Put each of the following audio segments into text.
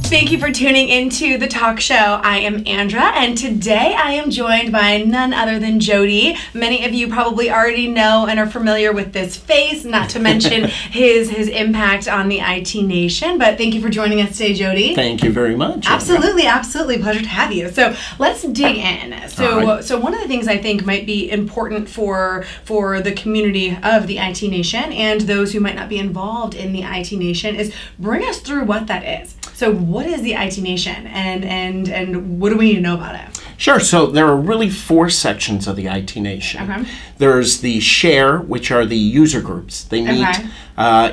Thank you for tuning into the talk show. I am Andra, and today I am joined by none other than Joddey. Many of you probably already know and are familiar with this face, not to mention his impact on the IT nation. But thank you for joining us today, Joddey. Thank you very much. Absolutely, absolutely. Pleasure to have you. So let's dig in. So one of the things I think might be important for the community of the IT nation and those who might not be involved in the IT nation is bring us through what that is. So what is the IT Nation, and what do we need to know about it? Sure. So there are really four sections of the IT Nation. Okay. There's the Share, which are the user groups. They meet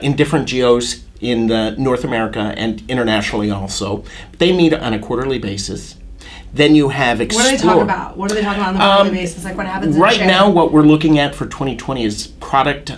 in different geos in North America and internationally also. They meet on a quarterly basis. Then you have Explore. What do they talk about? What are they talking about on a quarterly basis? Like what happens in right Share? now, what we're looking at for 2020 is product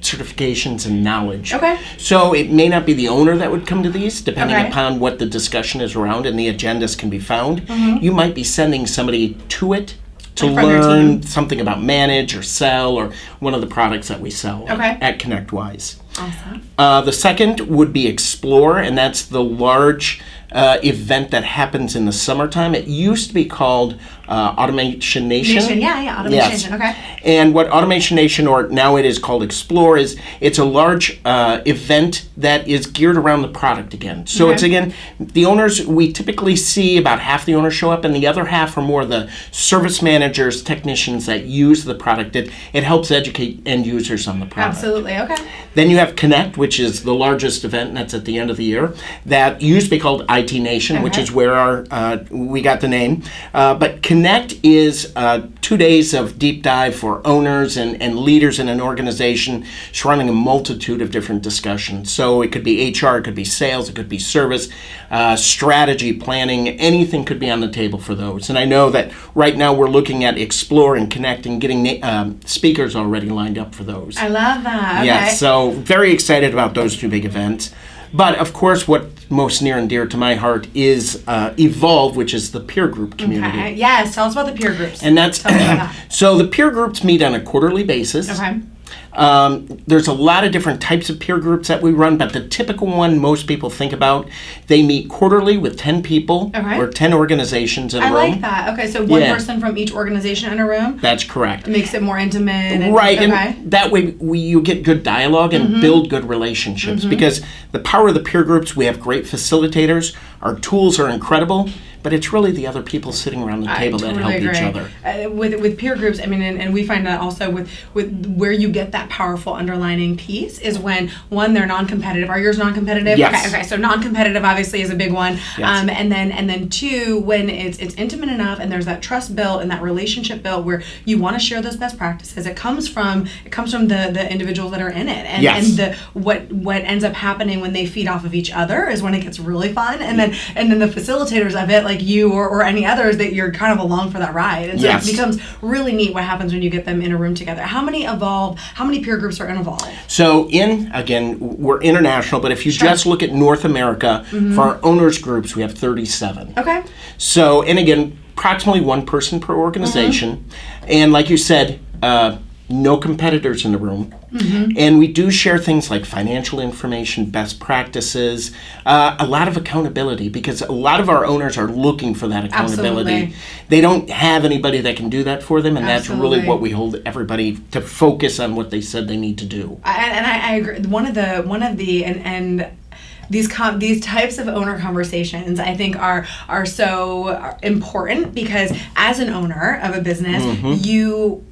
certifications and knowledge. Okay. So it may not be the owner that would come to these, depending upon what the discussion is around and the agendas can be found. Mm-hmm. You might be sending somebody to it to learn something about manage or sell or one of the products that we sell at ConnectWise. Awesome. The second would be Explore, and that's the large event that happens in the summertime. It used to be called Automation Nation. Automation Nation, okay. And what Automation Nation, or now it is called Explore, is it's a large event that is geared around the product again. So it's, again, the owners, we typically see about half the owners show up, and the other half are more the service managers, technicians that use the product. It helps educate end users on the product. Absolutely, okay. Then you have Connect, which is the largest event, and that's at the end of the year. That used to be called IT Nation, which is where we got the name. But Connect is 2 days of deep dive for owners and leaders in an organization surrounding a multitude of different discussions. So it could be HR, it could be sales, it could be service, strategy, planning, anything could be on the table for those. And I know that right now we're looking at Explore and Connect and getting speakers already lined up for those. I love that. Okay. Yeah, so very excited about those two big events. But of course, what's most near and dear to my heart is Evolve, which is the peer group community. Okay. Yes, tell us about the peer groups. And that's so the peer groups meet on a quarterly basis. Okay. There's a lot of different types of peer groups that we run, but the typical one most people think about, they meet quarterly with 10 people or 10 organizations in a room. I like that. Okay, so one person from each organization in a room? That's correct. It makes it more intimate. And, and that way you get good dialogue and build good relationships because the power of the peer groups, we have great facilitators, our tools are incredible, but it's really the other people sitting around the table that help each other. With peer groups, I mean, and we find that also with where you get that powerful underlining piece is when, one, they're non-competitive. Are yours non-competitive? Yes. Okay, so non-competitive obviously is a big one. Yes. And then two, when it's intimate enough and there's that trust built and that relationship built where you want to share those best practices. It comes from the individuals that are in it. And what ends up happening when they feed off of each other is when it gets really fun. And then the facilitators of it, like you or any others, that you're kind of along for that ride. And so it becomes really neat what happens when you get them in a room together. How many peer groups are in Evolve? So again, we're international, but if you just look at North America, for our owners groups, we have 37. Okay. So, and again, approximately one person per organization. And like you said, no competitors in the room. And we do share things like financial information, best practices, a lot of accountability, because a lot of our owners are looking for that accountability. Absolutely. They don't have anybody that can do that for them, and that's really what we hold everybody to focus on what they said they need to do. And I agree. One of the these types of owner conversations, I think, are so important because as an owner of a business,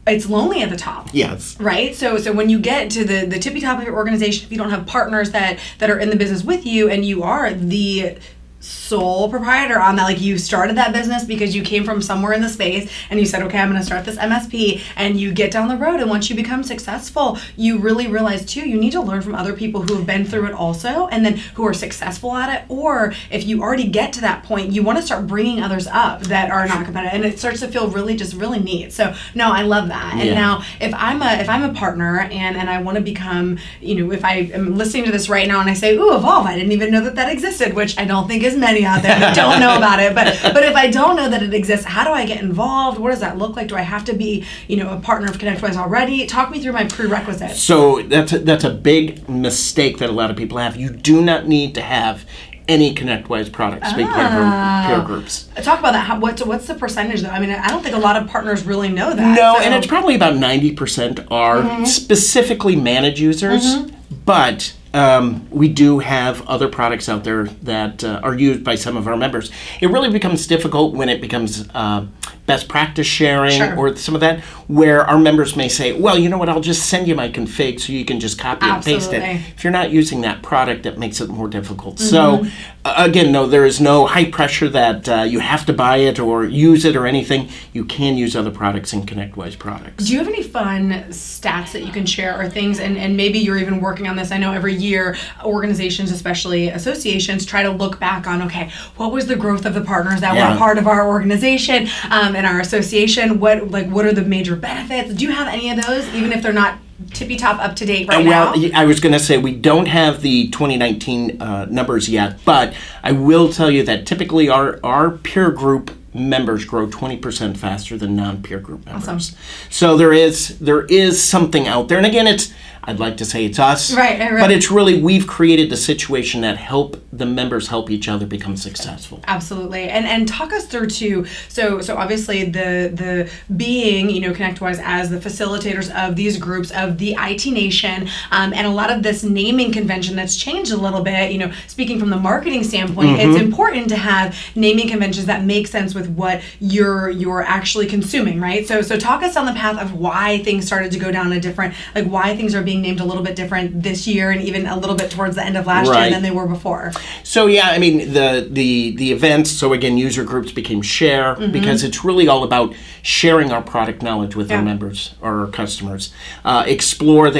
it's lonely at the top. Yes. Right? So when you get to the tippy top of your organization, if you don't have partners that are in the business with you and you are the sole proprietor on that, like you started that business because you came from somewhere in the space and you said, okay, I'm going to start this MSP, and you get down the road, and once you become successful, you really realize too, you need to learn from other people who have been through it also, and then who are successful at it. Or if you already get to that point, you want to start bringing others up that are not competitive, and it starts to feel really neat. So no, I love that. And now if I'm a partner and I want to become, if I am listening to this right now and I say, ooh, Evolve, I didn't even know that existed, which I don't think is many out there that don't know about it. But if I don't know that it exists, how do I get involved? What does that look like? Do I have to be, a partner of ConnectWise already? Talk me through my prerequisites. So that's a big mistake that a lot of people have. You do not need to have any ConnectWise products to be part of our peer groups. Talk about that. What's the percentage, though? I mean, I don't think a lot of partners really know that. No, and it's probably about 90% are specifically managed users, but we do have other products out there that are used by some of our members. It really becomes difficult when it becomes best practice sharing or some of that, where our members may say, well, you know what, I'll just send you my config so you can just copy and paste it. If you're not using that product, it makes it more difficult. So again, no, there is no high pressure that you have to buy it or use it or anything. You can use other products in ConnectWise products. Do you have any fun stats that you can share or things, and maybe you're even working on this? I know every year organizations, especially associations, try to look back on, okay, what was the growth of the partners that were a part of our organization and our association? What are the major benefits? Do you have any of those, even if they're not tippy-top up to date right now? Well, I was going to say we don't have the 2019 numbers yet, but I will tell you that typically our peer group members grow 20% faster than non-peer group members. Awesome. So there is something out there, and again, I'd like to say it's us, right. But it's really, we've created the situation that the members help each other become successful. Absolutely. And talk us through too, so obviously the being, ConnectWise as the facilitators of these groups of the IT Nation, and a lot of this naming convention that's changed a little bit, speaking from the marketing standpoint, it's important to have naming conventions that make sense with what you're actually consuming, right? So talk us on the path of why things started to go down a different, why things are being named a little bit different this year and even a little bit towards the end of last year than they were before. So yeah, I mean the events, so again, user groups became Share because it's really all about sharing our product knowledge with our members or our customers. Explore,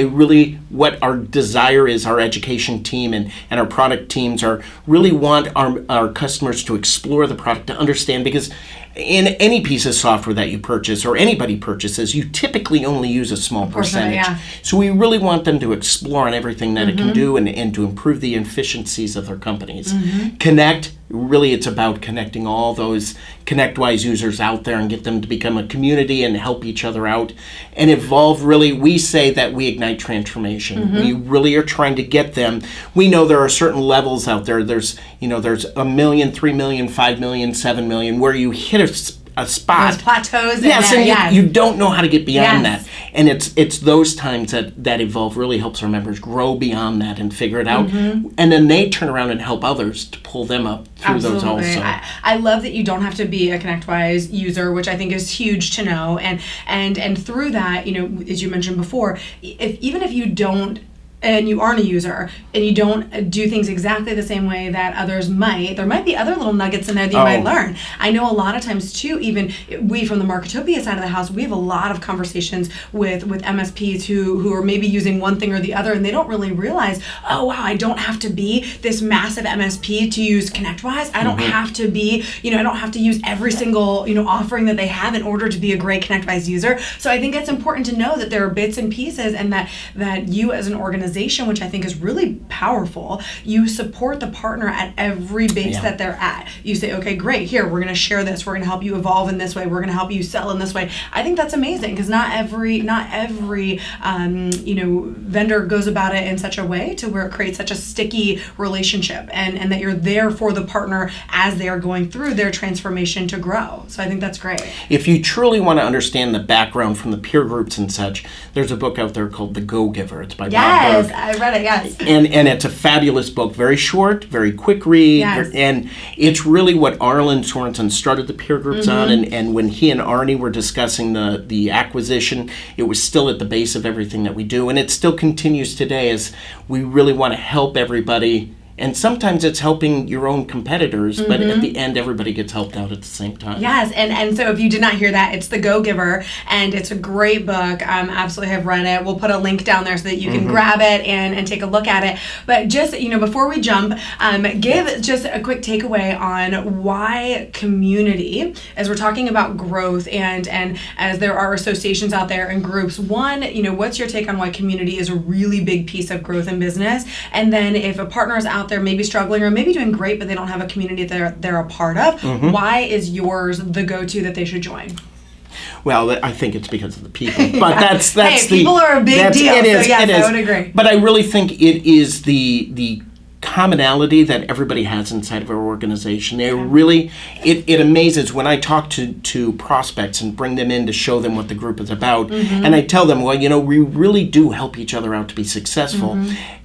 what our desire is, our education team and our product teams really want our customers to explore the product, to understand, because in any piece of software that you purchase or anybody purchases, you typically only use a small percentage. So we really want them to explore on everything that it can do and to improve the efficiencies of their companies. Connect, really it's about connecting all those ConnectWise users out there and get them to become a community and help each other out. And Evolve, really, we say that we ignite transformation. We really are trying to get them. We know there are certain levels out there. There's 1 million, 3 million, 5 million, 7 million, where you hit a spot. Those plateaus. Yes, and you don't know how to get beyond that. And it's those times that Evolve really helps our members grow beyond that and figure it out. And then they turn around and help others to pull them up through those also. I love that you don't have to be a ConnectWise user, which I think is huge to know. And through that, as you mentioned before, even if you don't, and you aren't a user, and you don't do things exactly the same way that others might, there might be other little nuggets in there that you might learn. I know a lot of times too, even we from the Marketopia side of the house, we have a lot of conversations with MSPs who are maybe using one thing or the other, and they don't really realize, oh wow, I don't have to be this massive MSP to use ConnectWise. I don't have to be, I don't have to use every single, offering that they have in order to be a great ConnectWise user. So I think it's important to know that there are bits and pieces, and that you as an organization, which I think is really powerful, you support the partner at every base that they're at. You say, okay, great, here, we're going to share this, we're going to help you evolve in this way, we're going to help you sell in this way. I think that's amazing, because not every vendor goes about it in such a way to where it creates such a sticky relationship, and that you're there for the partner as they are going through their transformation to grow. So I think that's great. If you truly want to understand the background from the peer groups and such, there's a book out there called The Go-Giver. It's by Bob Berg. I read it, yes. And it's a fabulous book, very short, very quick read, and it's really what Arlen Sorensen started the peer groups on, and when he and Arnie were discussing the acquisition, it was still at the base of everything that we do, and it still continues today, as we really want to help everybody. And sometimes it's helping your own competitors, but at the end, everybody gets helped out at the same time. Yes, and so if you did not hear that, it's The Go-Giver, and it's a great book. Absolutely have read it. We'll put a link down there so that you can grab it and take a look at it. But just, before we jump, give just a quick takeaway on why community, as we're talking about growth and as there are associations out there and groups, one, what's your take on why community is a really big piece of growth in business? And then if a partner is out there maybe struggling or maybe doing great, but they don't have a community that they're a part of, why is yours the go-to that they should join? Well, I think it's because of the people, but that's hey, people are a big deal. It is. So yes, it is. I would agree. But I really think it is the commonality that everybody has inside of our organization. They really, it amazes when I talk to prospects and bring them in to show them what the group is about. And I tell them, well, we really do help each other out to be successful.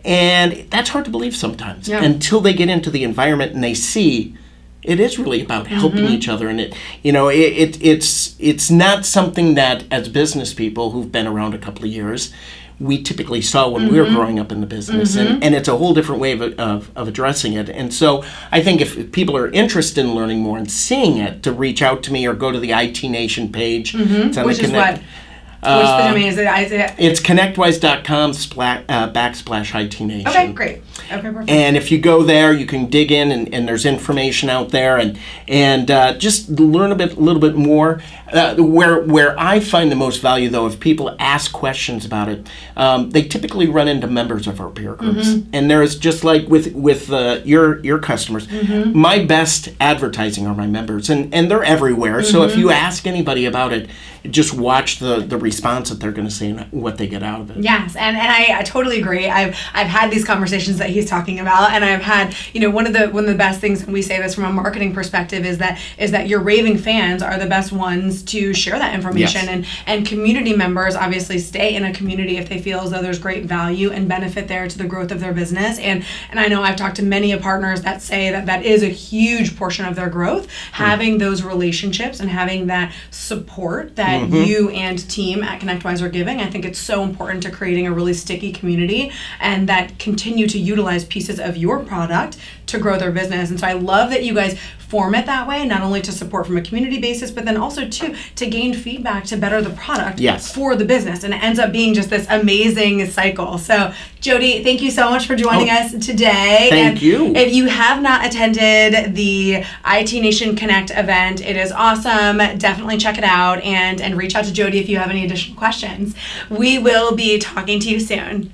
And that's hard to believe sometimes until they get into the environment and they see it is really about helping each other. And it's not something that as business people who've been around a couple of years, we typically saw when we were growing up in the business. And it's a whole different way of addressing it. And so I think if people are interested in learning more and seeing it, to reach out to me or go to the IT Nation page. It's on Which the is what? What's the domain? Is it? It's connectwise.com/IT Nation. Okay, great. Okay, perfect. And if you go there, you can dig in, and there's information out there, and just learn a little bit more. Where I find the most value, though, if people ask questions about it, they typically run into members of our peer groups, and there's just like with your customers. My best advertising are my members, and they're everywhere. So if you ask anybody about it, just watch the response that they're going to say and what they get out of it. Yes, and I totally agree. I've had these conversations that he's talking about, and I've had one of the best things, and we say this from a marketing perspective, is that your raving fans are the best ones to share that information, and community members obviously stay in a community if they feel as though there's great value and benefit there to the growth of their business. And I know I've talked to many partners that say that is a huge portion of their growth, having those relationships and having that support that you and team at ConnectWise are giving. I think it's so important to creating a really sticky community and that continue to utilize pieces of your product to grow their business. And so I love that you guys form it that way, not only to support from a community basis, but then also to gain feedback to better the product for the business. And it ends up being just this amazing cycle. So Joddey, thank you so much for joining us today. Thank you. If you have not attended the IT Nation Connect event, it is awesome. Definitely check it out and reach out to Joddey if you have any additional questions. We will be talking to you soon.